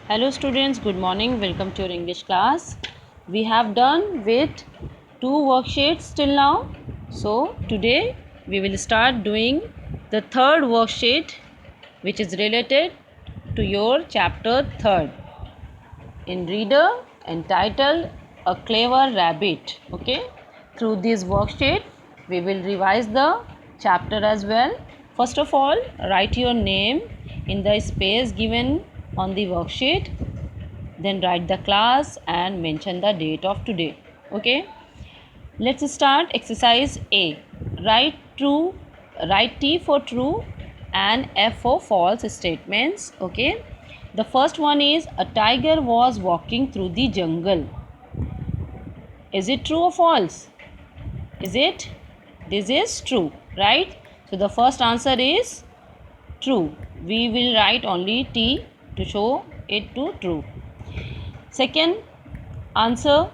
Hello students, good morning. Welcome to your English class. We have done with 2 worksheets till now. So today we will start doing the third worksheet, which is related to your chapter 3rd in reader, entitled A Clever Rabbit. Okay, through this worksheet we will revise the chapter as well. First of all, write your name in the space given on the worksheet, then write the class and mention the date of today. Okay, let's start exercise A. Write T for true and F for false statements. Okay, the first one is a tiger was walking through the jungle. Is it true or false? Is it? This is true, right? So the first answer is true. We will write only T to show it to true. Second answer,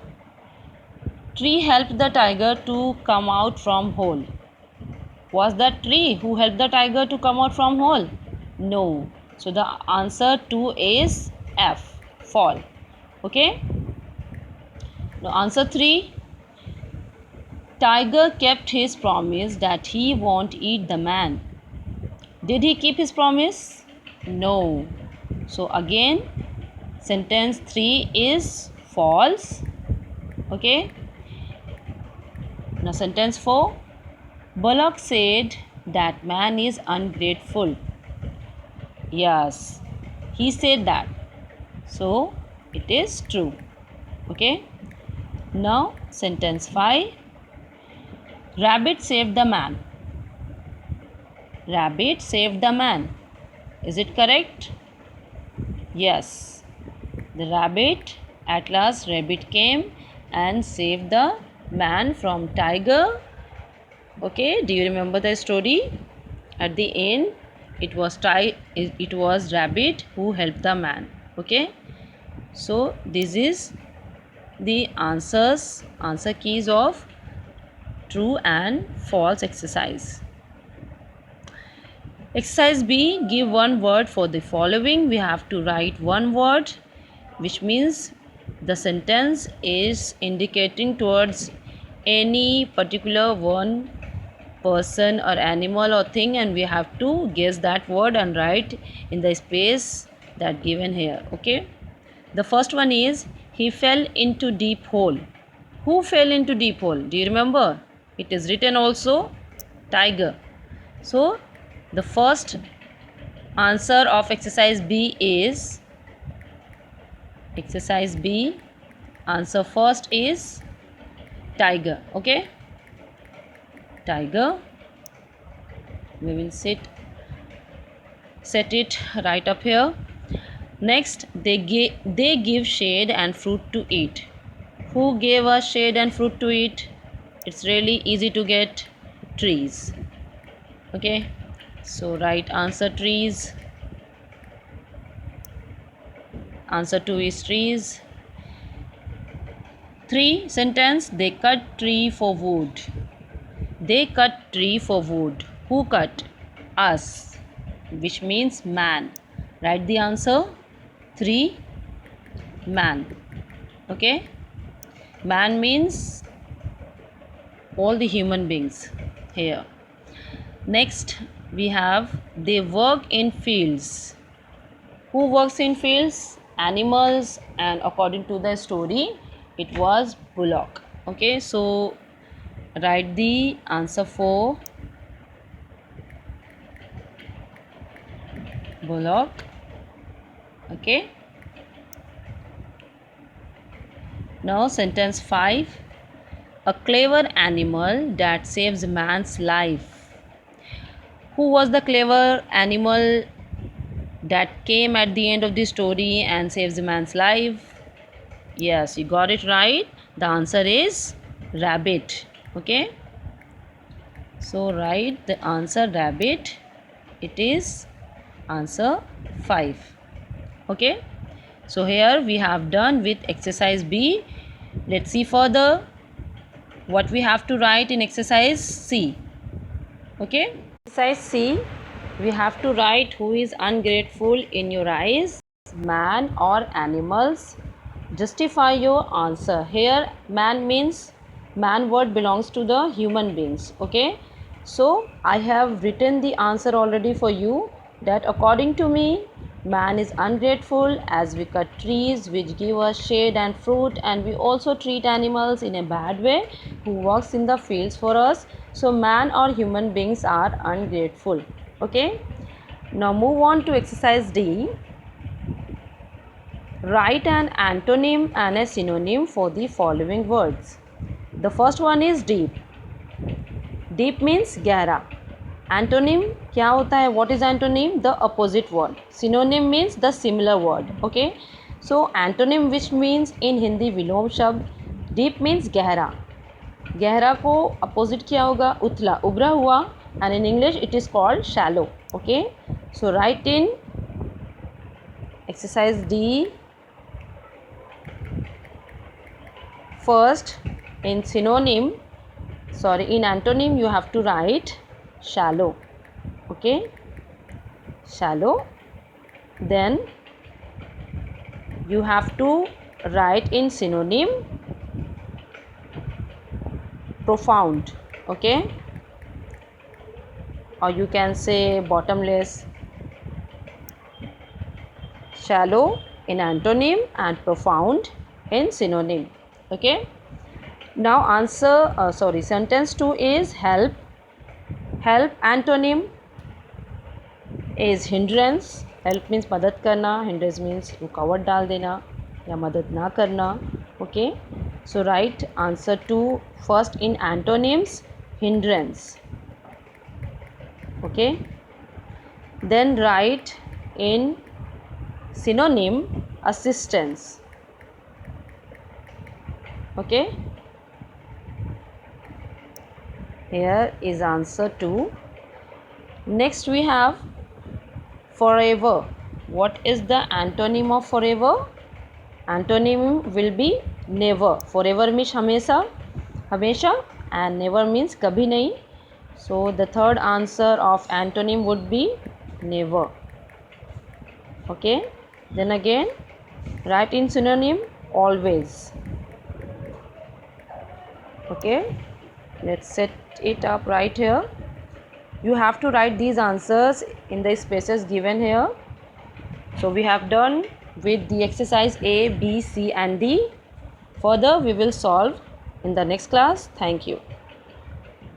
tree helped the tiger to come out from hole. Was that tree who helped the tiger to come out from hole? No. So the answer 2 is F, fall. Okay. Now answer 3, tiger kept his promise that he won't eat the man. Did he keep his promise? No. So again sentence 3 is false. Okay. Now sentence 4, Bullock said that man is ungrateful. Yes, he said that. So it is true. Okay. Now sentence 5, rabbit saved the man. Rabbit saved the man. Is it correct? Yes. The rabbit, at last rabbit came and saved the man from tiger. Okay, do you remember the story? At the end it was rabbit who helped the man. Okay, so this is the answer keys of true and false exercise. Exercise B, give one word for the following. We have to write one word, which means the sentence is indicating towards any particular one person or animal or thing, and we have to guess that word and write in the space that given here. Okay, the first one is, he fell into deep hole. Who fell into deep hole? Do you remember? It is written also tiger. So the first answer of exercise B is exercise B. Answer first is tiger. Okay, tiger. We will set it right up here. Next, they give shade and fruit to eat. Who gave us shade and fruit to eat? It's really easy to get, trees. Okay, so right answer trees. Answer 2 is trees. 3 sentence, they cut tree for wood. They cut tree for wood. Who cut? Us, which means man. Write the answer 3, man. Okay, man means all the human beings here. Next we have, they work in fields. Who works in fields? Animals, and according to the story it was bullock. Okay, so write the answer for bullock. Okay, now sentence 5, a clever animal that saves man's life. Who was the clever animal that came at the end of the story and saves the man's life? Yes, you got it right. The answer is rabbit. Okay, so write the answer rabbit. It is answer 5. Okay, so here we have done with exercise B. Let's see further what we have to write in exercise C. Okay, exercise C, we have to write, who is ungrateful in your eyes. man or animals? Justify your answer. Here man means, man word belongs to the human beings. Okay, so I have written the answer already for you, that according to me, man is ungrateful as we cut trees which give us shade and fruit, and we also treat animals in a bad way who works in the fields for us. So man or human beings are ungrateful. Okay, now move on to exercise D. Write an antonym and a synonym for the following words. The first one is deep. Deep means गहरा. Antonym क्या होता है? What is antonym? The opposite word. Synonym means the similar word. Okay. So antonym, which means in Hindi विलोम शब्द. Deep means गहरा. गहरा को opposite क्या होगा? उथला, उभरा हुआ. And in English it is called shallow. Okay. So write in exercise D. First, in antonym you have to write shallow. Okay, shallow. Then you have to write in synonym profound. Okay, or you can say bottomless. Shallow in antonym and profound in synonym. Okay, now sentence 2 is help. Help antonym is hindrance. Help means मदद करना, hindrance means रुकावट डाल देना या मदद ना करना. Okay, so write answer 2 first in antonyms, hindrance. Okay, then write in synonym assistance. Okay, here is answer 2. Next we have forever. What is the antonym of forever? Antonym will be never. Forever means हमेशा, हमेशा, and never means कभी नहीं. So the third answer of antonym would be never. Okay, then again write in synonym always. Okay, let's set it up right here. You have to write these answers in the spaces given here. So we have done with the exercise A, B, C and D. Further we will solve in the next class. Thank you.